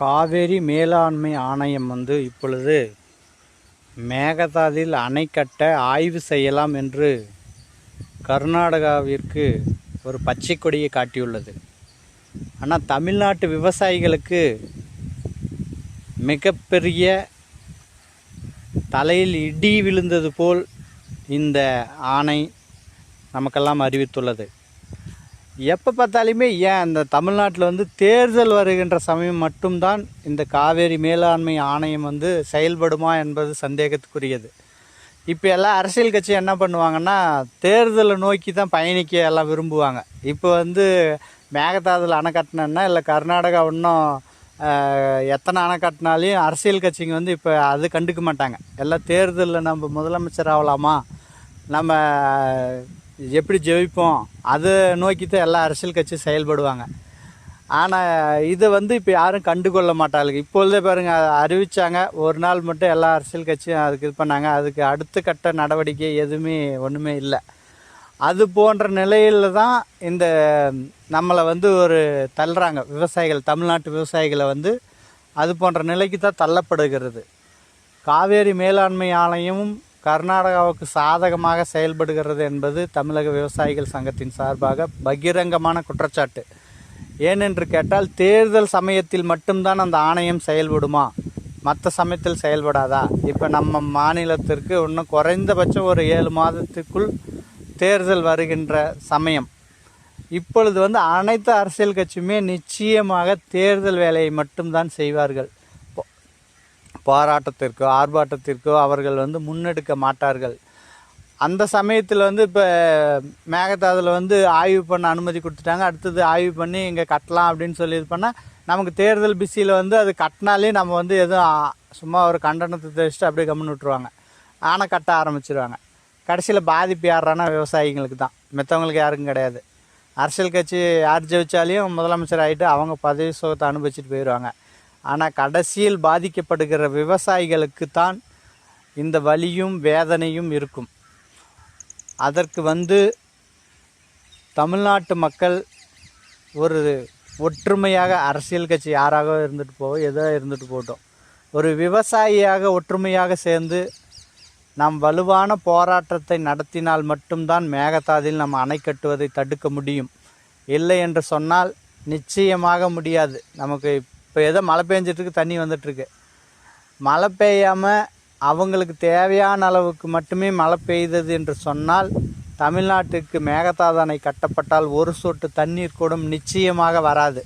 காவேரி மேலாண்மை ஆணையம் இப்பொழுது மேகதாதில் அணை கட்ட ஆய்வு செய்யலாம் என்று கர்நாடகாவிற்கு ஒரு பச்சை கொடியை காட்டியுள்ளது. ஆனால் தமிழ்நாட்டு விவசாயிகளுக்கு மிகப்பெரிய தலையில் இடி விழுந்தது போல் இந்த ஆணை நமக்கெல்லாம் அறிவித்துள்ளது. எப்போ பார்த்தாலுமே ஏன் அந்த தமிழ்நாட்டில் தேர்தல் வருகின்ற சமயம் மட்டும்தான் இந்த காவேரி மேலாண்மை ஆணையம் செயல்படுமா என்பது சந்தேகத்துக்குரியது. இப்போ எல்லாம் அரசியல் கட்சி என்ன பண்ணுவாங்கன்னா தேர்தலை நோக்கி தான் பயணிக்க எல்லாம் விரும்புவாங்க. இப்போ மேகதாதுல அணை கட்டினா இல்லை கர்நாடகா இன்னும் எத்தனை அணை கட்டினாலையும் அரசியல் கட்சிங்க இப்போ அது கண்டுக்க மாட்டாங்க. எல்லாம் தேர்தலில் நம்ம முதலமைச்சர் ஆகலாமா, நம்ம எப்படி ஜெயிப்போம், அதை நோக்கி தான் எல்லா அரசியல் கட்சி செயல்படுவாங்க. ஆனால் இதை இப்போ யாரும் கண்டுகொள்ள மாட்டாளுங்க. இப்பொழுதே பாருங்கள், அறிவித்தாங்க ஒரு நாள் மட்டும் எல்லா அரசியல் கட்சியும் அதுக்கு இது பண்ணாங்க. அதுக்கு அடுத்த கட்ட நடவடிக்கை எதுவுமே ஒன்றுமே இல்லை. அது போன்ற நிலையில் தான் இந்த நம்மளை ஒரு தள்ளுறாங்க விவசாயிகள், தமிழ்நாட்டு விவசாயிகளை அது போன்ற நிலைக்கு தான் தள்ளப்படுகிறது. காவேரி மேலாண்மை ஆணையமும் கர்நாடகாவுக்கு சாதகமாக செயல்படுகிறது என்பது தமிழக விவசாயிகள் சங்கத்தின் சார்பாக பகிரங்கமான குற்றச்சாட்டு. ஏனென்று கேட்டால் தேர்தல் சமயத்தில் மட்டும்தான் அந்த ஆணையம் செயல்படுமா, மற்ற சமயத்தில் செயல்படாதா? இப்போ நம்ம மாநிலத்திற்கு இன்னும் குறைந்தபட்சம் ஒரு 7 மாதத்துக்குள் தேர்தல் வருகின்ற சமயம். இப்பொழுது அனைத்து அரசியல் கட்சியுமே நிச்சயமாக தேர்தல் வேலையை மட்டும்தான் செய்வார்கள். போராட்டத்திற்கோ ஆர்ப்பாட்டத்திற்கோ அவர்கள் முன்னெடுக்க மாட்டார்கள். அந்த சமயத்தில் இப்போ மேகதாதுல ஆய்வு பண்ண அனுமதி கொடுத்துட்டாங்க. அடுத்தது ஆய்வு பண்ணி இங்கே கட்டலாம் அப்படின்னு சொல்லி இது பண்ணால் நமக்கு தேர்தல் பிஸியில் அது கட்டினாலே நம்ம எதுவும் சும்மா ஒரு கண்டனத்தை தெரிச்சுட்டு அப்படியே கம்முன்னு விட்டுருவாங்க. ஆனை கட்ட ஆரம்பிச்சிருவாங்க. கடைசியில் பாதிப்பு யாரானா விவசாயிங்களுக்கு தான், மற்றவங்களுக்கு யாருக்கும் கிடையாது. அரசியல் கட்சி யார் ஜெயிச்சாலையும் முதலமைச்சர் ஆகிட்டு அவங்க பதவி சுகத்தை அனுபவிச்சுட்டு போயிடுவாங்க. ஆனால் கடைசியில் பாதிக்கப்படுகிற விவசாயிகளுக்கு தான் இந்த வலியும் வேதனையும் இருக்கும். அதற்கு தமிழ்நாட்டு மக்கள் ஒரு ஒற்றுமையாக, அரசியல் கட்சி யாராக இருந்துட்டு போவோம், எதோ இருந்துட்டு போட்டோம், ஒரு விவசாயியாக ஒற்றுமையாக சேர்ந்து நாம் வலுவான போராட்டத்தை நடத்தினால் மட்டும்தான் மேகதாதில் நம்ம அணை கட்டுவதை தடுக்க முடியும். இல்லை என்று சொன்னால் நிச்சயமாக முடியாது. நமக்கு இப்போ ஏதோ மழை பெஞ்சிட்ருக்கு, தண்ணி வந்துட்டுருக்கு. மழை பெய்யாமல் அவங்களுக்கு தேவையான அளவுக்கு மட்டுமே மழை பெய்தது என்று சொன்னால் தமிழ்நாட்டுக்கு மேகதாது அணை கட்டப்பட்டால் ஒரு சொட்டு தண்ணீர் கூட நிச்சயமாக வராது.